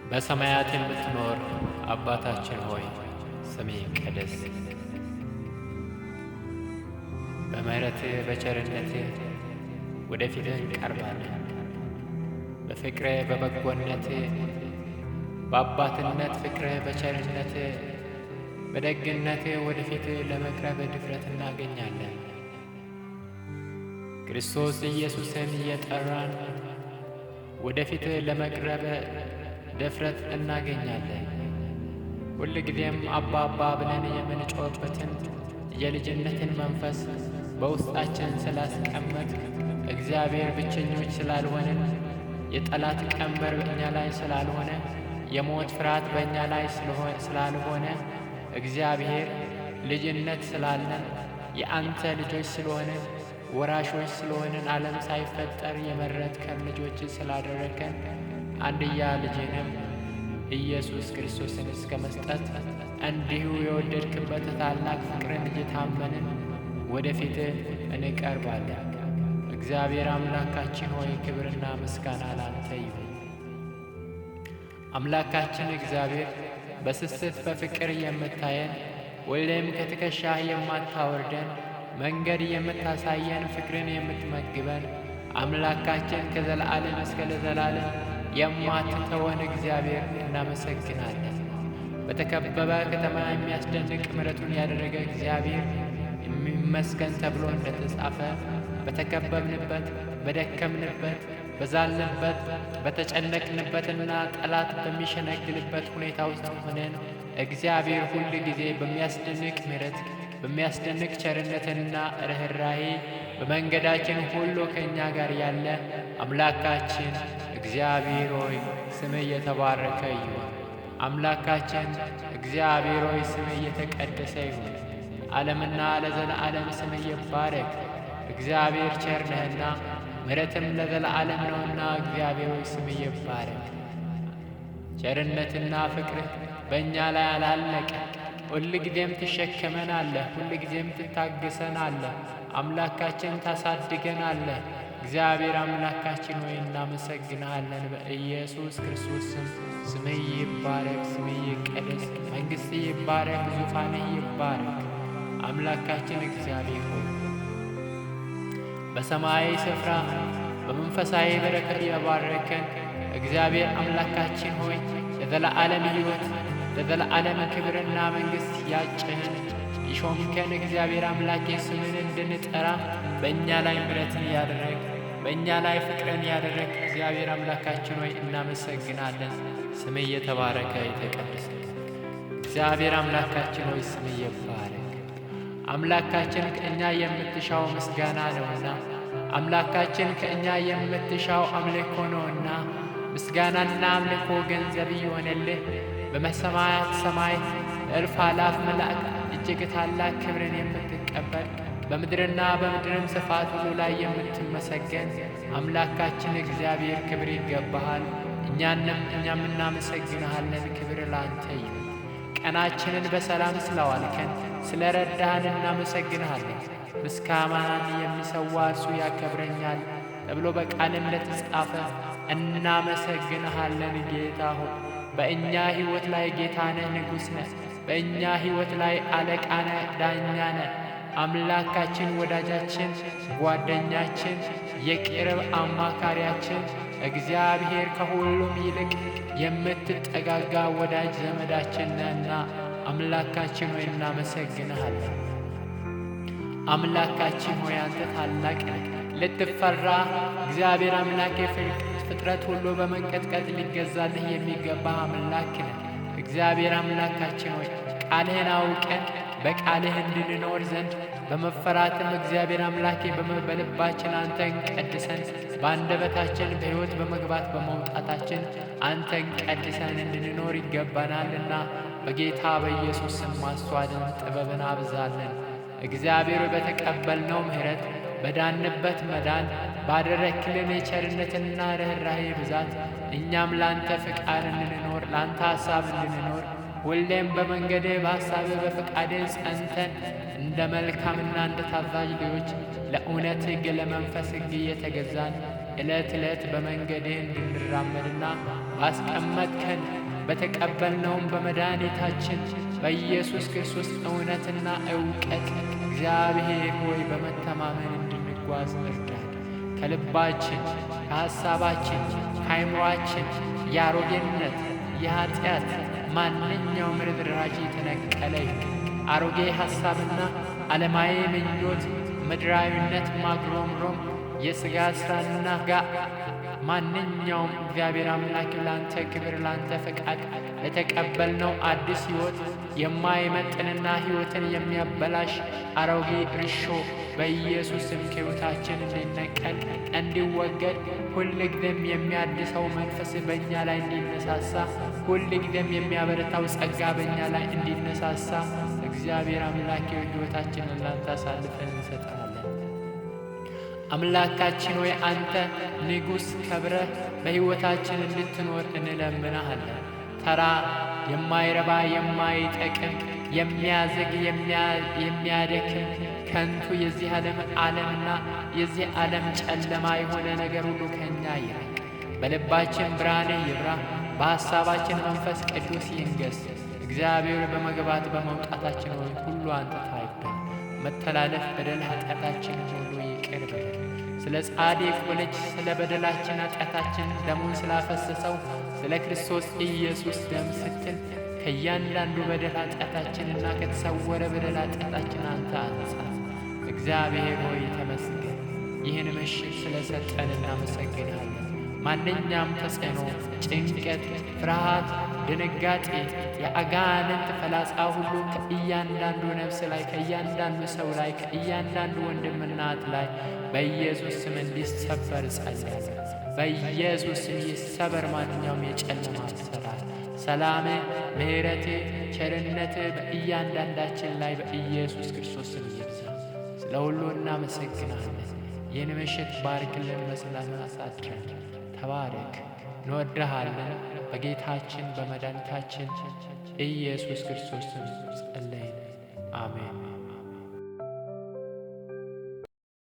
በሰማያት የምትኖር አባታችን ሆይ ስምህ ይቀደስ። በምሕረትህ በቸርነትህ ወደፊትህ እንቀርባለን። በፍቅርህ በበጎነትህ በአባትነት ፍቅርህ በቸርነትህ በደግነትህ ወደፊትህ ለመቅረብ ድፍረት እናገኛለን። ክርስቶስ ኢየሱስን እየጠራን ወደፊትህ ለመቅረብ ድፍረት እናገኛለን። ሁልጊዜም አባ አባ ብለን የምንጮህበትን የልጅነትን መንፈስ በውስጣችን ስላስቀመጥ እግዚአብሔር ብቸኞች ስላልሆንን፣ የጠላት ቀንበር በእኛ ላይ ስላልሆነ፣ የሞት ፍርሃት በእኛ ላይ ስላልሆነ፣ እግዚአብሔር ልጅነት ስላለን የአንተ ልጆች ስለሆንን ወራሾች ስለሆንን ዓለም ሳይፈጠር የመረጥከን ልጆች ስላደረከን አንድያ ልጅንም ኢየሱስ ክርስቶስን እስከ መስጠት እንዲሁ የወደድክበት ታላቅ ፍቅርን እየታመንን ወደፊትህ እንቀርባለን። እግዚአብሔር አምላካችን ሆይ ክብርና ምስጋና ላንተ ይሁን። አምላካችን እግዚአብሔር በስስት በፍቅር የምታየን ሁሌም ከትከሻህ የማታወርደን መንገድ የምታሳየን ፍቅርን የምትመግበን አምላካችን ከዘላለም እስከ ለዘላለም የማትተወን እግዚአብሔር እናመሰግናለን። በተከበበ ከተማ የሚያስደንቅ ምሕረቱን ያደረገ እግዚአብሔር ይመስገን ተብሎ እንደተጻፈ በተከበብንበት፣ በደከምንበት፣ በዛልንበት፣ በተጨነቅንበትና ጠላት በሚሸነግልበት ሁኔታ ውስጥ ሆነን እግዚአብሔር ሁል ጊዜ በሚያስደንቅ ምሕረት በሚያስደንቅ ቸርነትና ርኅራኄ በመንገዳችን ሁሉ ከእኛ ጋር ያለ አምላካችን እግዚአብሔር ሆይ ስምህ የተባረከ ይሁን። አምላካችን እግዚአብሔር ሆይ ስምህ የተቀደሰ ይሁን። ዓለምና ለዘለዓለም ስምህ ይባረክ። እግዚአብሔር ቸር ነህና ምሕረትም ለዘለዓለም ነውና እግዚአብሔር ሆይ ስምህ ይባረክ። ቸርነትና ፍቅርህ በእኛ ላይ አላለቀ። ሁልጊዜም ትሸከመናለህ፣ ሁልጊዜም ትታገሰናለህ። አምላካችን ታሳድገናለህ። እግዚአብሔር አምላካችን ሆይ እናመሰግንሃለን። በኢየሱስ ክርስቶስ ስም ስምህ ይባረክ፣ ስምህ ይቀደስ፣ መንግሥትህ ይባረክ፣ ዙፋንህ ይባረክ። አምላካችን እግዚአብሔር ሆይ በሰማያዊ ስፍራ በመንፈሳዊ በረከት የባረከን እግዚአብሔር አምላካችን ሆይ ለዘለዓለም ሕይወት ለዘለዓለም ክብርና መንግሥት ያጭህን ይሾምከን እግዚአብሔር አምላኬ ስምን እንድንጠራ በእኛ ላይ ምሕረትን ያደረግ በእኛ ላይ ፍቅርን ያደረግ እግዚአብሔር አምላካችን ሆይ እናመሰግናለን። ስምህ የተባረከ የተቀደሰ እግዚአብሔር አምላካችን ሆይ ስምህ ይባረክ። አምላካችን ከእኛ የምትሻው ምስጋና ነውና፣ አምላካችን ከእኛ የምትሻው አምልኮ ነውና፣ ምስጋናና አምልኮ ገንዘብ ይሆንልህ። በሰማያት ሰማይ እልፍ አላፍ መላእክት እጅግ ታላቅ ክብርን የምትቀበል በምድርና በምድርም ስፋት ሁሉ ላይ የምትመሰገን አምላካችን እግዚአብሔር ክብር ይገባሃል። እኛም እናመሰግንሃለን። ክብር ላንተ ይሁን። ቀናችንን በሰላም ስለዋልከን ስለ ረዳህን እናመሰግንሃለን። ምስጋናን የሚሰዋ እርሱ ያከብረኛል ተብሎ በቃል እንደተጻፈ እናመሰግንሃለን። ጌታ ሆይ በእኛ ሕይወት ላይ ጌታ ነህ፣ ንጉሥ ነህ። በእኛ ሕይወት ላይ አለቃ ነህ፣ ዳኛ ነህ። አምላካችን፣ ወዳጃችን፣ ጓደኛችን፣ የቅርብ አማካሪያችን እግዚአብሔር ከሁሉም ይልቅ የምትጠጋጋ ወዳጅ ዘመዳችን ነህና አምላካችን ሆይ እናመሰግንሃለን። አምላካችን ሆይ አንተ ታላቅ ነህ፣ ልትፈራ እግዚአብሔር አምላክ ፍጥረት ሁሉ በመንቀጥቀጥ ሊገዛልህ የሚገባ አምላክ ነህ። እግዚአብሔር አምላካችን ሆይ ቃልህን አውቀን በቃልህ እንድንኖር ዘንድ በመፈራትም እግዚአብሔር አምላኬ በልባችን አንተን ቀድሰን በአንደበታችን በሕይወት በመግባት በመውጣታችን አንተን ቀድሰን እንድንኖር ይገባናልና በጌታ በኢየሱስ ስም ማስተዋልን ጥበብን አብዛለን። እግዚአብሔር በተቀበልነው ምሕረት በዳንበት መዳን ባደረክልን የቸርነትና ርኅራኄ ብዛት እኛም ለአንተ ፍቃድ እንድንኖር ለአንተ ሐሳብ እንድንኖር ሁሌም በመንገድህ በሐሳብህ በፍቃድህ ጸንተን እንደ መልካምና እንደ ታዛዥ ልጆች ለእውነት ሕግ ለመንፈስ ሕግ እየተገዛን ዕለት ዕለት በመንገድህ እንድንራመድና ባስቀመጥከን በተቀበልነውም በመድኃኒታችን በኢየሱስ ክርስቶስ እውነትና ዕውቀት እግዚአብሔር ሆይ በመተማመን እንድንጓዝ እርዳን። ከልባችን፣ ከሐሳባችን፣ ከአይምሮአችን የአሮጌነት የኀጢአት ማንኛውም ርዝራዥ የተነቀለ ይሁን። አሮጌ ሐሳብና ዓለማዊ ምኞት፣ ምድራዊነት፣ ማጉረምረም፣ የሥጋ ሥራና ማንኛውም እግዚአብሔር አምላክ ላንተ ክብር ላንተ ፈቃድ ለተቀበልነው አዲስ ሕይወት የማይመጥንና ሕይወትን የሚያበላሽ አሮጌ እርሾ በኢየሱስም ከሕይወታችን እንዲነቀል እንዲወገድ ሁልጊዜም የሚያድሰው መንፈስ በእኛ ላይ እንዲነሳሳ ሁልጊዜም የሚያበረታው ጸጋ በእኛ ላይ እንዲነሳሳ እግዚአብሔር አምላክ ሕይወታችንን ላንተ አሳልፈን እንሰጣለን። አምላካችን ሆይ አንተ ንጉሥ ከብረህ በሕይወታችን እንድትኖር እንለምናሃለን። ተራ የማይረባ የማይጠቅም የሚያዘግ የሚያደክም ከንቱ የዚህ ዓለምና የዚህ ዓለም ጨለማ የሆነ ነገር ሁሉ ከኛ ይራቅ። በልባችን ብርሃንህ ይብራ፣ በሐሳባችን መንፈስ ቅዱስ ይንገስ። እግዚአብሔር በመግባት በመውጣታችን ሁሉ አንተ ታይበን። መተላለፍ፣ በደል፣ ኃጢአታችን ሁሉ ይቅር በለን። ስለ ጻድቁ ልጅ ስለ በደላችን ኃጢአታችን ደሙን ስላፈሰሰው ስለ ክርስቶስ ኢየሱስ ደም ስትል ከእያንዳንዱ በደል ኃጢአታችንና ከተሰወረ በደል ኃጢአታችን አንተ አንጻ። እግዚአብሔር ሆይ ተመስገን። ይህን ምሽት ስለ ሰጠን እናመሰግናለን። ማንኛውም ተጽዕኖ፣ ጭንቀት፣ ፍርሃት፣ ድንጋጤ፣ የአጋንንት ፈላጻ ሁሉ ከእያንዳንዱ ነፍስ ላይ ከእያንዳንዱ ሰው ላይ ከእያንዳንዱ ወንድምና እናት ላይ በኢየሱስ ስም እንዲሰበር ጸልያለሁ። በኢየሱስ ስም ይሰበር ማንኛውም የጨለማ አሰራር። ሰላምህ፣ ምሕረትህ፣ ቸርነትህ በእያንዳንዳችን ላይ በኢየሱስ ክርስቶስ ስም ይብዛ። ስለ ሁሉ እናመሰግናለን። ይህን ምሽት ባርክልን፣ በሰላም አሳድረን። ተባረክ። እንወድሃለን። በጌታችን በመድኃኒታችን ኢየሱስ ክርስቶስ ስም ጸለይን። አሜን።